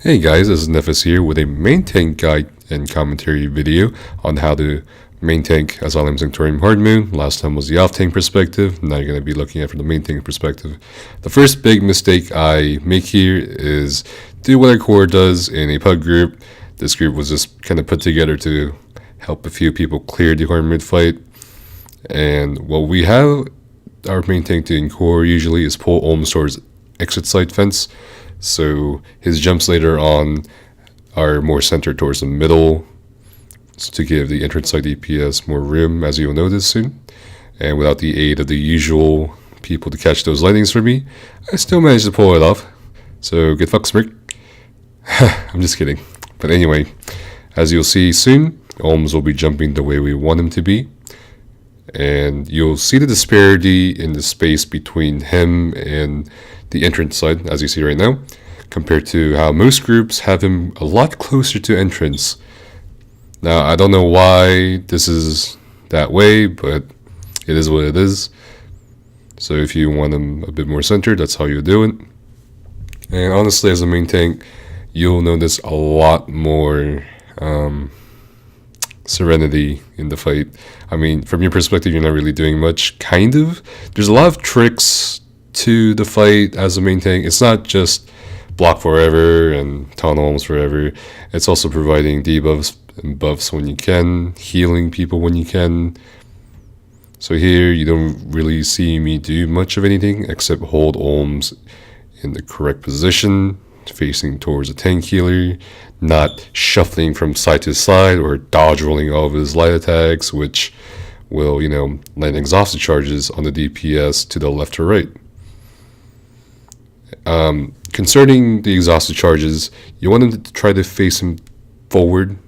Hey guys, this is Nefis here with a main tank guide and commentary video on how to main tank Asylum Sanctorium Hard Mode. Last time was the off tank perspective, now you're going to be looking at from the main tank perspective. The first big mistake I make here is do what our core does in a pug group. This group was just kind of put together to help a few people clear the hard mode fight. And what we have our main tank doing core usually is pull Olms towards exit side fence. So his jumps later on are more centered towards the middle to give the entrance side DPS more room, as you'll notice soon. And without the aid of the usual people to catch those lightnings for me, I still managed to pull it off. So good fuck, Smirk. I'm just kidding. But anyway, as you'll see soon, Olms will be jumping the way we want him to be. And you'll see the disparity in the space between him and the entrance side, as you see right now, compared to how most groups have him a lot closer to entrance. Now, I don't know why this is that way, but it is what it is. So if you want him a bit more centered, that's how you do it. And honestly, as a main tank, you'll notice a lot more serenity in the fight. I mean, from your perspective, you're not really doing much, kind of. There's a lot of tricks to the fight as a main tank. It's not just block forever and taunt Olms forever. It's also providing debuffs and buffs when you can, healing people when you can. So here, you don't really see me do much of anything except hold Olms in the correct position, facing towards a tank healer, not shuffling from side to side or dodge rolling all of his light attacks, which will, land exhausted charges on the DPS to the left or right. Concerning the exhausted charges, you want him to try to face him forward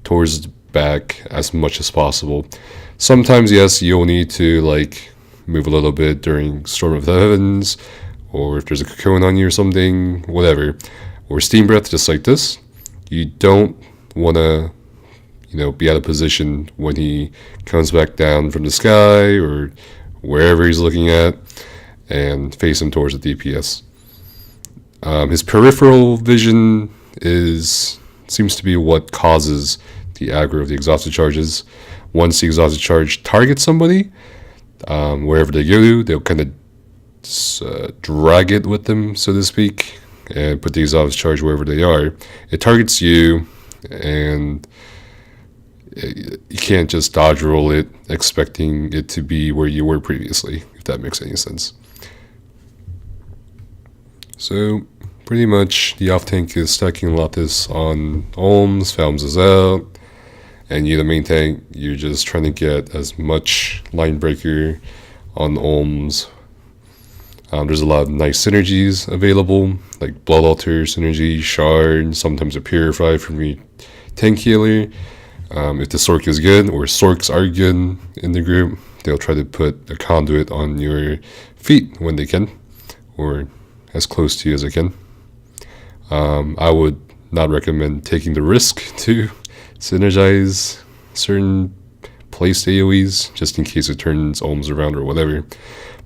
towards the back as much as possible. Sometimes, yes, you'll need to move a little bit during Storm of the Heavens, or if there's a cocoon on you or something, whatever, or steam breath, just like this. You don't want to, be out of position when he comes back down from the sky or wherever he's looking at, and face him towards the DPS. His peripheral vision seems to be what causes the aggro of the exhausted charges. Once the exhausted charge targets somebody, wherever they go to, they'll kind of drag it with them, so to speak, and put the exhausted charge wherever they are. It targets you, and you can't just dodge roll it expecting it to be where you were previously, if that makes any sense. So pretty much the off tank is stacking Lattice on Olms, Falms is out, and you, the main tank, you're just trying to get as much line breaker on Olms. There's a lot of nice synergies available, like Blood Altar synergy, Shard, sometimes a Purify from your tank healer. If the Sork is good, or Sorks are good in the group, they'll try to put a conduit on your feet when they can, or as close to you as they can. I would not recommend taking the risk to synergize certain placed AoEs, just in case it turns Olms around or whatever.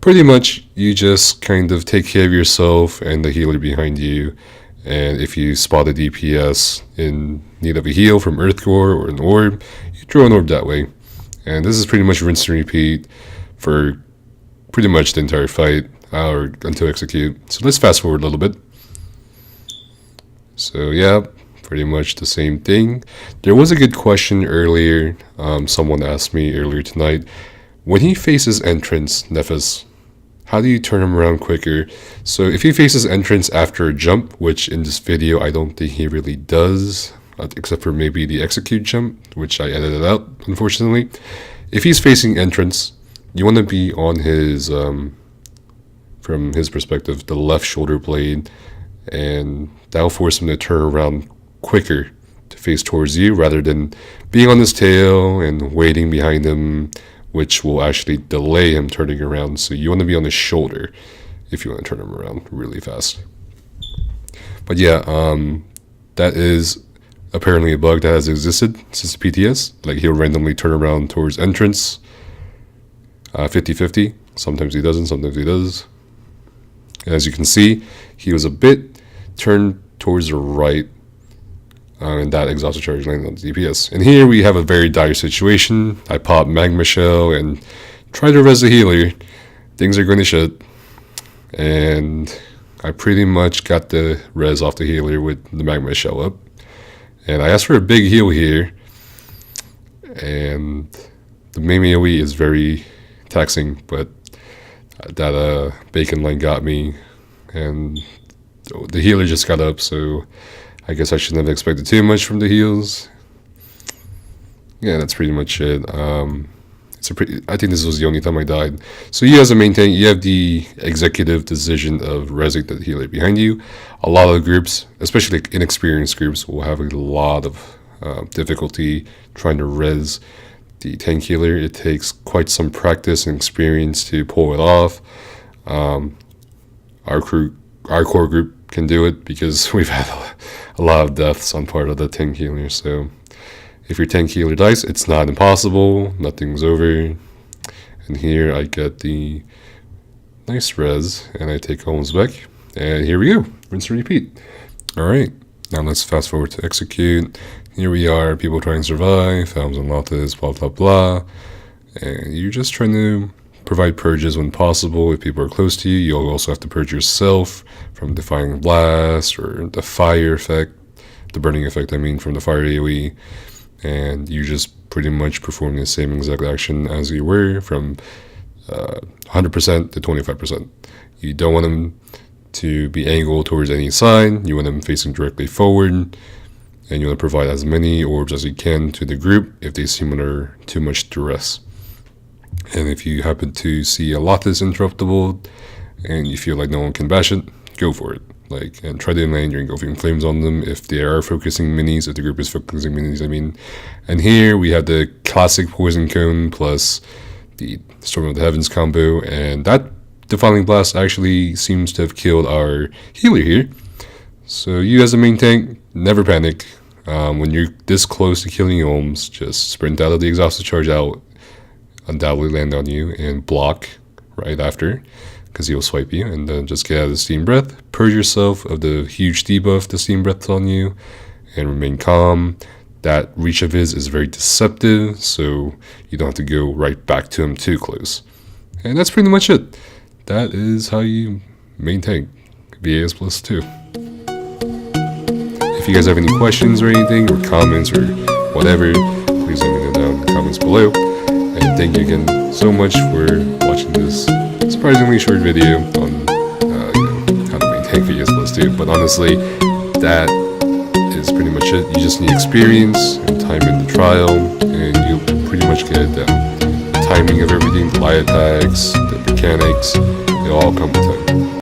Pretty much, you just kind of take care of yourself and the healer behind you, and if you spot a DPS in need of a heal from Earth Core or an orb, you throw an orb that way. And this is pretty much rinse and repeat for pretty much the entire fight, or until execute. So let's fast forward a little bit. So yeah, pretty much the same thing. There was a good question earlier. Someone asked me earlier tonight, when he faces entrance, Nefis, how do you turn him around quicker? So if he faces entrance after a jump, which in this video I don't think he really does, except for maybe the execute jump, which I edited out, unfortunately. If he's facing entrance, you want to be on his, from his perspective, the left shoulder blade, and that'll force him to turn around quicker to face towards you, rather than being on his tail and waiting behind him, which will actually delay him turning around. So you want to be on his shoulder if you want to turn him around really fast. But yeah, that is apparently a bug that has existed since the PTS. Like, he'll randomly turn around towards entrance, 50-50. Sometimes he doesn't, sometimes he does. As you can see, he was a bit turned towards the right, and that exhausted charge landed on the DPS. And here we have a very dire situation. I pop Magma Shell and try to res the healer. Things are going to shit. And I pretty much got the res off the healer with the Magma Shell up. And I asked for a big heal here. And the main AoE is very taxing, but that bacon line got me. And the healer just got up, so I guess I shouldn't have expected too much from the heals. Yeah, that's pretty much it. I think this was the only time I died. So you as a main tank, you have the executive decision of resing the healer behind you. A lot of groups, especially inexperienced groups, will have a lot of difficulty trying to res the tank healer. It takes quite some practice and experience to pull it off. Our core group can do it because we've had a lot of deaths on part of the tank healer. So if your tank healer dies, it's not impossible. Nothing's over. And here I get the nice res, and I take Olms back. And here we go. Rinse and repeat. Alright, now let's fast forward to execute. Here we are, people trying to survive, Olms and Lotus, blah blah blah. And you're just trying to provide purges when possible. If people are close to you, you'll also have to purge yourself from Defying Blast or the fire effect, the burning effect, I mean, from the fire AoE. And you just pretty much perform the same exact action as you were from 100% to 25%. You don't want them to be angled towards any side. You want them facing directly forward, and you want to provide as many orbs as you can to the group if they seem under too much duress. And if you happen to see a Lotus interruptible and you feel like no one can bash it, go for it. And try to land your engulfing flames on them if they are focusing minis, if the group is focusing minis, I mean. And here we have the classic Poison Cone plus the Storm of the Heavens combo, and that Defiling Blast actually seems to have killed our healer here. So you as a main tank, never panic. When you're this close to killing Olms, just sprint out of the exhausted charge out, undoubtedly land on you, and block right after, because he'll swipe you, and then just get out of the Steam Breath, purge yourself of the huge debuff the Steam Breath's on you, and remain calm. That reach of his is very deceptive, so you don't have to go right back to him too close. And that's pretty much it. That is how you main tank VAS plus 2. If you guys have any questions or anything, or comments, or whatever, please let me know down in the comments below. And thank you again so much for watching this surprisingly short video on how to maintain VAS plus 2. But honestly, that is pretty much it. You just need experience and time in the trial, and you'll pretty much get it down. The timing of everything, the light attacks, the mechanics, they all come with time.